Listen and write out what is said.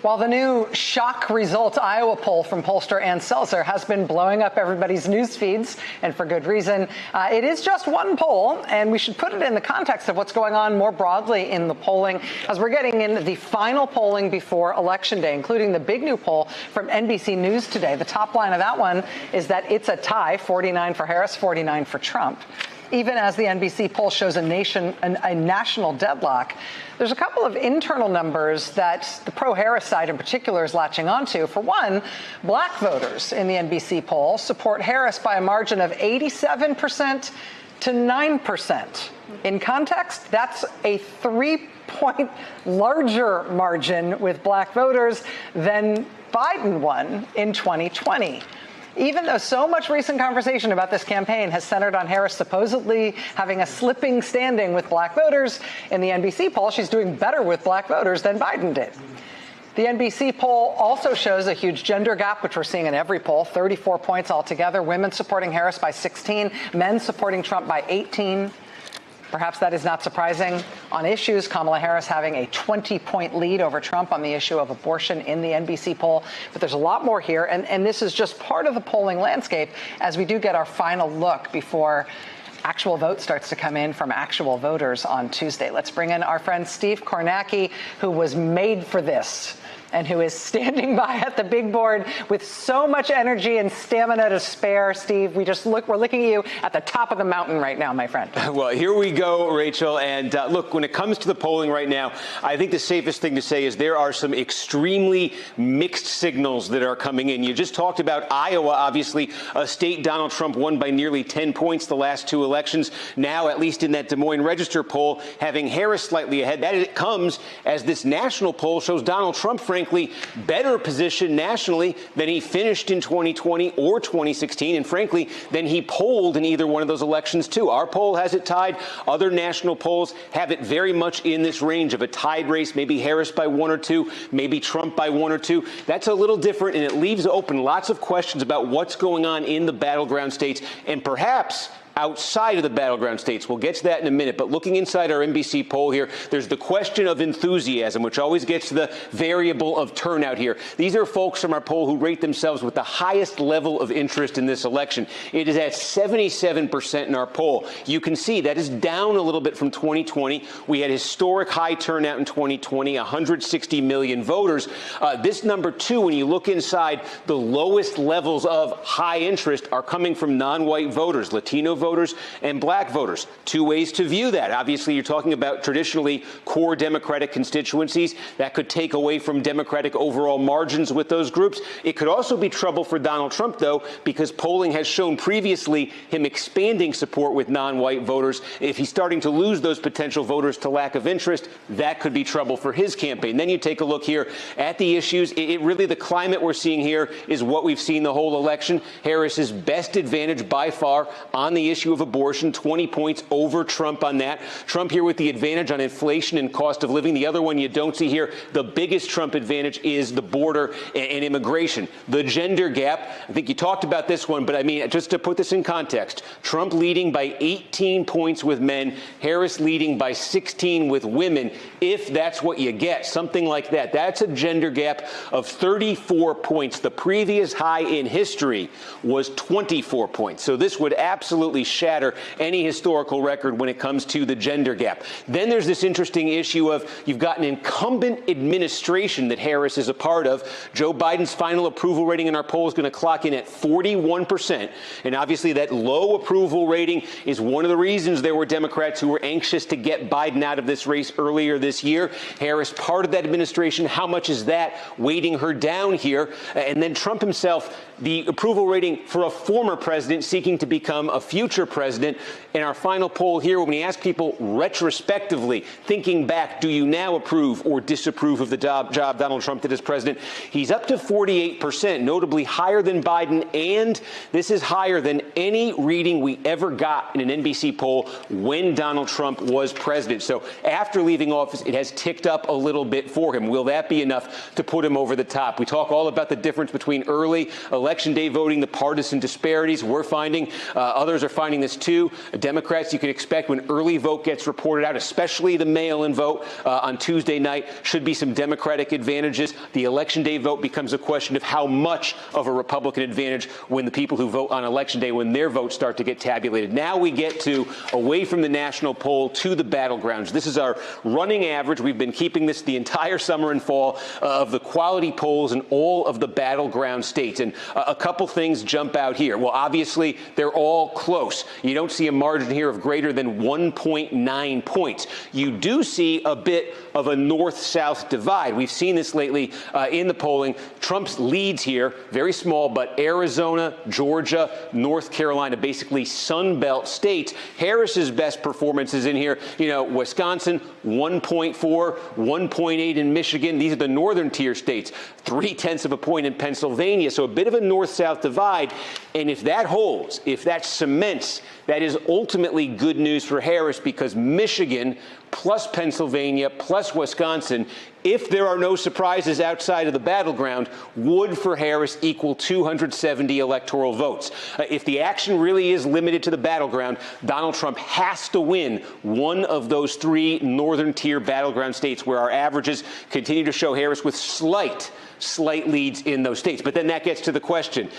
While the new shock results Iowa poll from pollster Ann Selzer has been blowing up everybody's news feeds, and for good reason, it is just one poll, and we should put it in the context of what's going on more broadly in the polling as we're getting in the final polling before Election Day, including the big new poll from NBC News today. The top line of that one is that it's a tie, 49 for Harris, 49 for Trump. Even as the NBC poll shows a national deadlock, there's a couple of internal numbers that the pro-Harris side in particular is latching onto. For one, black voters in the NBC poll support Harris by a margin of 87% to 9%. In context, that's a 3-point larger margin with black voters than Biden won in 2020. Even though so much recent conversation about this campaign has centered on Harris supposedly having a slipping standing with black voters, in the NBC poll, she's doing better with black voters than Biden did. The NBC poll also shows a huge gender gap, which we're seeing in every poll, 34 points altogether. Women supporting Harris by 16, men supporting Trump by 18. Perhaps that is not surprising. On issues, Kamala Harris having a 20-point lead over Trump on the issue of abortion in the NBC poll. But there's a lot more here, and this is just part of the polling landscape as we do get our final look before actual vote starts to come in from actual voters on Tuesday. Let's bring in our friend Steve Kornacki, who was made for this and who is standing by at the big board with so much energy and stamina to spare. Steve, we're looking at you at the top of the mountain right now, my friend. Well, here we go, Rachel. And look, when it comes to the polling right now, I think the safest thing to say is there are some extremely mixed signals that are coming in. You just talked about Iowa, obviously, a state Donald Trump won by nearly 10 points the last two elections. Now, at least in that Des Moines Register poll, having Harris slightly ahead. That it comes as this national poll shows Donald Trump, frankly, better position nationally than he finished in 2020 or 2016, and frankly, than he polled in either one of those elections, too. Our poll has it tied. Other national polls have it very much in this range of a tied race, maybe Harris by 1 or 2, maybe Trump by 1 or 2. That's a little different, and it leaves open lots of questions about what's going on in the battleground states, and perhaps outside of the battleground states. We'll get to that in a minute. But looking inside our NBC poll here, there's the question of enthusiasm, which always gets to the variable of turnout here. These are folks from our poll who rate themselves with the highest level of interest in this election. It is at 77% in our poll. You can see that is down a little bit from 2020. We had historic high turnout in 2020, 160 million voters. This number, too, when you look inside, the lowest levels of high interest are coming from non-white voters, Latino voters, and black voters. Two ways to view that. Obviously, you're talking about traditionally core Democratic constituencies. That could take away from Democratic overall margins with those groups. It could also be trouble for Donald Trump, though, because polling has shown previously him expanding support with non-white voters. If he's starting to lose those potential voters to lack of interest, that could be trouble for his campaign. Then you take a look here at the issues. Really, the climate we're seeing here is what we've seen the whole election. Harris's best advantage by far on the issue of abortion, 20 points over Trump on that. Trump here with the advantage on inflation and cost of living. The other one you don't see here, the biggest Trump advantage is the border and immigration. The gender gap, I think you talked about this one, but I mean, just to put this in context, Trump leading by 18 points with men, Harris leading by 16 with women. If that's what you get, something like that, that's a gender gap of 34 points. The previous high in history was 24 points. So this would absolutely shatter any historical record when it comes to the gender gap. Then there's this interesting issue of you've got an incumbent administration that Harris is a part of. Joe Biden's final approval rating in our poll is going to clock in at 41%. And obviously that low approval rating is one of the reasons there were Democrats who were anxious to get Biden out of this race earlier this year. Harris, part of that administration, how much is that weighting her down here? And then Trump himself, the approval rating for a former president seeking to become a future president. In our final poll here, when we ask people retrospectively, thinking back, do you now approve or disapprove of the job Donald Trump did as president? He's up to 48%, notably higher than Biden, and this is higher than any reading we ever got in an NBC poll when Donald Trump was president. So after leaving office, it has ticked up a little bit for him. Will that be enough to put him over the top? We talk all about the difference between early election day voting, the partisan disparities. We're finding others are finding this too. Democrats, you can expect when early vote gets reported out, especially the mail-in vote on Tuesday night, should be some Democratic advantages. The Election Day vote becomes a question of how much of a Republican advantage when the people who vote on Election Day, when their votes start to get tabulated. Now we get to away from the national poll to the battlegrounds. This is our running average. We've been keeping this the entire summer and fall of the quality polls in all of the battleground states. And a couple things jump out here. Well, obviously, they're all close. You don't see a margin here of greater than 1.9 points. You do see a bit of a north-south divide. We've seen this lately in the polling. Trump's leads here, very small, but Arizona, Georgia, North Carolina, basically Sun Belt states. Harris's best performances in here, Wisconsin, 1.4, 1.8 in Michigan. These are the northern tier states. 0.3 of a point in Pennsylvania. So a bit of a north-south divide. And if that holds, if that cements, that is ultimately good news for Harris, because Michigan plus Pennsylvania plus Wisconsin, if there are no surprises outside of the battleground, would for Harris equal 270 electoral votes. If the action really is limited to the battleground, Donald Trump has to win one of those three northern tier battleground states where our averages continue to show Harris with slight leads in those states. But then that gets to the question.